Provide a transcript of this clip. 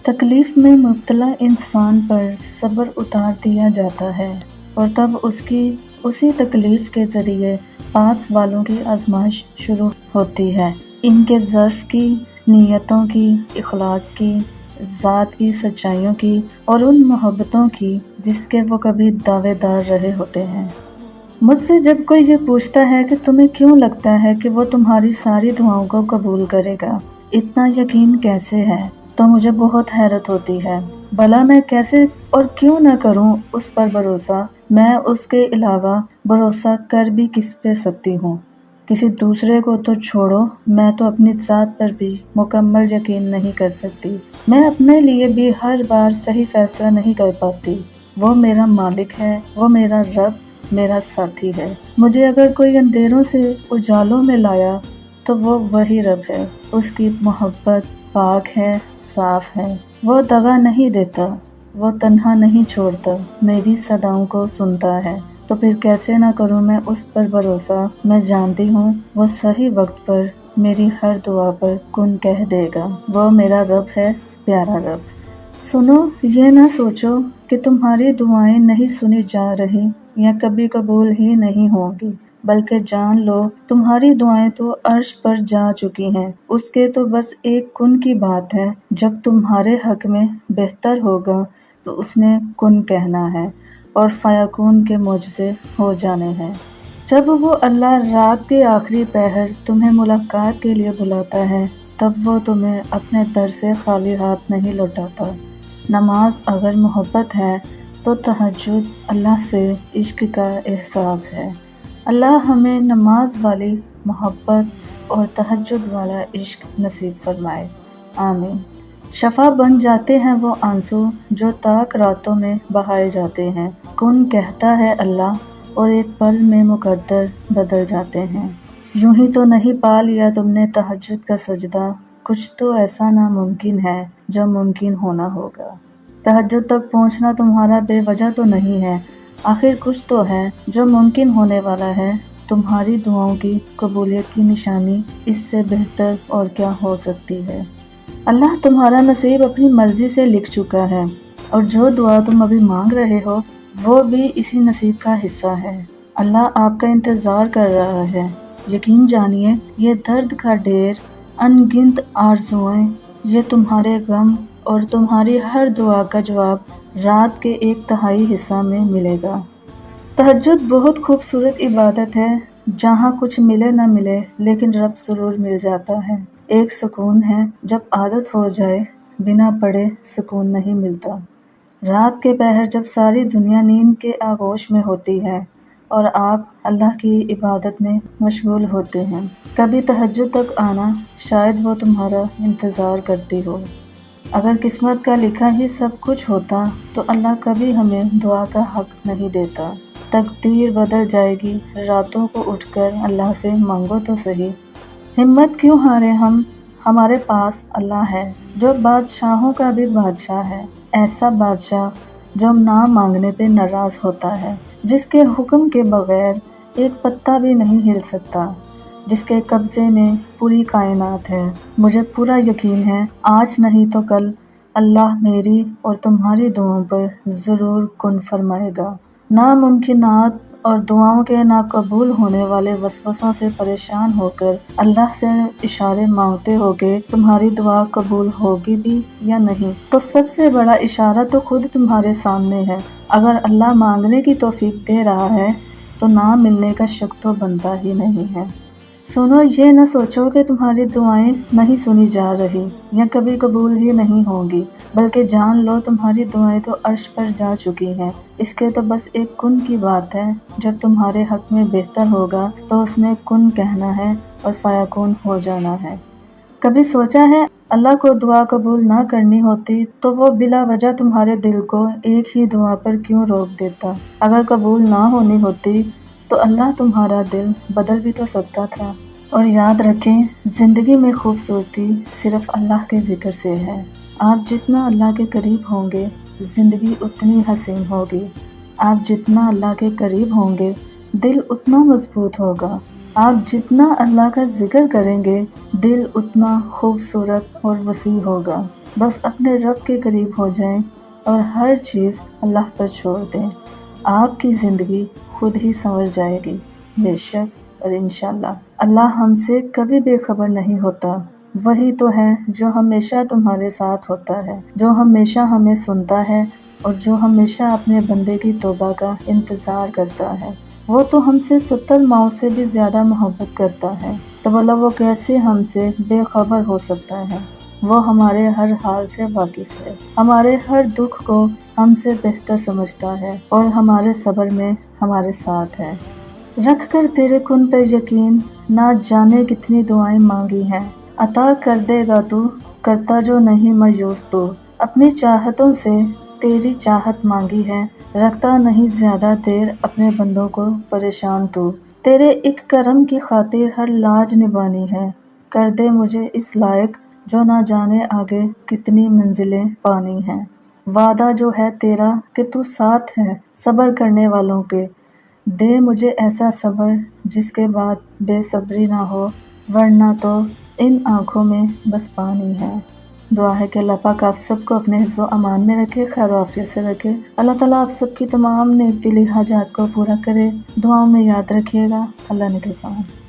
تکلیف میں مبتلا انسان پر صبر اتار دیا جاتا ہے اور تب اسی تکلیف کے ذریعے پاس والوں کی آزمائش شروع ہوتی ہے، ان کے ظرف کی، نیتوں کی، اخلاق کی، ذات کی سچائیوں کی اور ان محبتوں کی جس کے وہ کبھی دعوے دار رہے ہوتے ہیں۔ مجھ سے جب کوئی یہ پوچھتا ہے کہ تمہیں کیوں لگتا ہے کہ وہ تمہاری ساری دعاؤں کو قبول کرے گا، اتنا یقین کیسے ہے، تو مجھے بہت حیرت ہوتی ہے۔ بھلا میں کیسے اور کیوں نہ کروں اس پر بھروسہ؟ میں اس کے علاوہ بھروسہ کر بھی کس پہ سکتی ہوں؟ کسی دوسرے کو تو چھوڑو، میں تو اپنی ذات پر بھی مکمل یقین نہیں کر سکتی۔ میں اپنے لیے بھی ہر بار صحیح فیصلہ نہیں کر پاتی۔ وہ میرا مالک ہے، وہ میرا رب، میرا ساتھی ہے۔ مجھے اگر کوئی اندھیروں سے اجالوں میں لایا تو وہ وہی رب ہے۔ اس کی محبت پاک ہے، صاف ہے۔ وہ دغا نہیں دیتا، وہ تنہا نہیں چھوڑتا، میری صداؤں کو سنتا ہے۔ تو پھر کیسے نہ کروں میں اس پر بھروسہ؟ میں جانتی ہوں وہ صحیح وقت پر میری ہر دعا پر کن کہہ دے گا۔ وہ میرا رب ہے، پیارا رب۔ سنو، یہ نہ سوچو کہ تمہاری دعائیں نہیں سنی جا رہی یا کبھی قبول ہی نہیں ہوں گی، بلکہ جان لو تمہاری دعائیں تو عرش پر جا چکی ہیں۔ اس کے تو بس ایک کن کی بات ہے۔ جب تمہارے حق میں بہتر ہوگا تو اس نے کن کہنا ہے اور فیکون کے معجزے ہو جانے ہیں۔ جب وہ اللہ رات کے آخری پہر تمہیں ملاقات کے لیے بلاتا ہے، تب وہ تمہیں اپنے در سے خالی ہاتھ نہیں لوٹاتا۔ نماز اگر محبت ہے تو تہجد اللہ سے عشق کا احساس ہے۔ اللہ ہمیں نماز والی محبت اور تہجد والا عشق نصیب فرمائے، آمین۔ شفا بن جاتے ہیں وہ آنسو جو تاک راتوں میں بہائے جاتے ہیں۔ کن کہتا ہے اللہ اور ایک پل میں مقدر بدل جاتے ہیں۔ یوں ہی تو نہیں پا لیا تم نے تہجد کا سجدہ، کچھ تو ایسا ناممکن ہے جو ممکن ہونا ہوگا۔ تہجد تک پہنچنا تمہارا بے وجہ تو نہیں ہے، آخر کچھ تو ہے جو ممکن ہونے والا ہے۔ تمہاری دعاؤں کی قبولیت کی نشانی اس سے بہتر اور کیا ہو سکتی ہے؟ اللہ تمہارا نصیب اپنی مرضی سے لکھ چکا ہے، اور جو دعا تم ابھی مانگ رہے ہو وہ بھی اسی نصیب کا حصہ ہے۔ اللہ آپ کا انتظار کر رہا ہے۔ یقین جانیے یہ درد کا ڈھیر، ان گنت آرزوئیں، یہ تمہارے غم اور تمہاری ہر دعا کا جواب رات کے 1/3 حصہ میں ملے گا۔ تہجد بہت خوبصورت عبادت ہے، جہاں کچھ ملے نہ ملے لیکن رب ضرور مل جاتا ہے۔ ایک سکون ہے جب عادت ہو جائے، بنا پڑھے سکون نہیں ملتا۔ رات کے پہر جب ساری دنیا نیند کے آغوش میں ہوتی ہے اور آپ اللہ کی عبادت میں مشغول ہوتے ہیں، کبھی تہجد تک آنا، شاید وہ تمہارا انتظار کرتی ہو۔ اگر قسمت کا لکھا ہی سب کچھ ہوتا تو اللہ کبھی ہمیں دعا کا حق نہیں دیتا۔ تقدیر بدل جائے گی، راتوں کو اٹھ کر اللہ سے مانگو تو صحیح۔ ہمت کیوں ہارے ہم، ہمارے پاس اللہ ہے جو بادشاہوں کا بھی بادشاہ ہے، ایسا بادشاہ جو نہ مانگنے پہ ناراض ہوتا ہے، جس کے حکم کے بغیر ایک پتا بھی نہیں ہل سکتا، جس کے قبضے میں پوری کائنات ہے۔ مجھے پورا یقین ہے آج نہیں تو کل اللہ میری اور تمہاری دعاؤں پر ضرور کن فرمائے گا۔ ناممکنات اور دعاؤں کے ناقبول ہونے والے وسوسوں سے پریشان ہو کر اللہ سے اشارے مانگتے ہو کہ تمہاری دعا قبول ہوگی بھی یا نہیں، تو سب سے بڑا اشارہ تو خود تمہارے سامنے ہے۔ اگر اللہ مانگنے کی توفیق دے رہا ہے تو نہ ملنے کا شک تو بنتا ہی نہیں ہے۔ سنو، یہ نہ سوچو کہ تمہاری دعائیں نہیں سنی جا رہی یا کبھی قبول ہی نہیں ہوں گی، بلکہ جان لو تمہاری دعائیں تو عرش پر جا چکی ہیں۔ اس کے تو بس ایک کن کی بات ہے۔ جب تمہارے حق میں بہتر ہوگا تو اس نے کن کہنا ہے اور فیکون ہو جانا ہے۔ کبھی سوچا ہے اللہ کو دعا قبول نہ کرنی ہوتی تو وہ بلا وجہ تمہارے دل کو ایک ہی دعا پر کیوں روک دیتا؟ اگر قبول نہ ہونی ہوتی تو اللہ تمہارا دل بدل بھی تو سکتا تھا۔ اور یاد رکھیں، زندگی میں خوبصورتی صرف اللہ کے ذکر سے ہے۔ آپ جتنا اللہ کے قریب ہوں گے، زندگی اتنی حسین ہوگی۔ آپ جتنا اللہ کے قریب ہوں گے، دل اتنا مضبوط ہوگا۔ آپ جتنا اللہ کا ذکر کریں گے، دل اتنا خوبصورت اور وسیع ہوگا۔ بس اپنے رب کے قریب ہو جائیں اور ہر چیز اللہ پر چھوڑ دیں، آپ کی زندگی خود ہی سنور جائے گی، بے شک اور انشاءاللہ۔ اللہ ہم سے کبھی بے خبر نہیں ہوتا، وہی تو ہے جو ہمیشہ تمہارے ساتھ ہوتا ہے، جو ہمیشہ ہمیں سنتا ہے اور جو ہمیشہ اپنے بندے کی توبہ کا انتظار کرتا ہے۔ وہ تو ہم سے 70 ماؤں سے بھی زیادہ محبت کرتا ہے، تو بھلا وہ کیسے ہم سے بے خبر ہو سکتا ہے؟ وہ ہمارے ہر حال سے واقف ہے، ہمارے ہر دکھ کو ہم سے بہتر سمجھتا ہے اور ہمارے صبر میں ہمارے ساتھ ہے۔ رکھ کر تیرے کن پر یقین، نہ جانے کتنی دعائیں مانگی ہیں، عطا کر دے گا تو، کرتا جو نہیں مایوس تو۔ اپنی چاہتوں سے تیری چاہت مانگی ہے، رکھتا نہیں زیادہ دیر اپنے بندوں کو پریشان تو۔ تیرے ایک کرم کی خاطر ہر لاج نبھانی ہے، کر دے مجھے اس لائق جو نہ جانے آگے کتنی منزلیں پانی ہیں۔ وعدہ جو ہے تیرا کہ تو ساتھ ہے صبر کرنے والوں کے، دے مجھے ایسا صبر جس کے بعد بے صبری نہ ہو، ورنہ تو ان آنکھوں میں بس پانی ہے۔ دعا ہے کہ اللہ پاک آپ سب کو اپنے حفظ و امان میں رکھے، خیر و عافیت سے رکھے۔ اللہ تعالیٰ آپ سب کی تمام نیک دلی حاجات کو پورا کرے۔ دعاؤں میں یاد رکھیے گا۔ اللہ نگہبان۔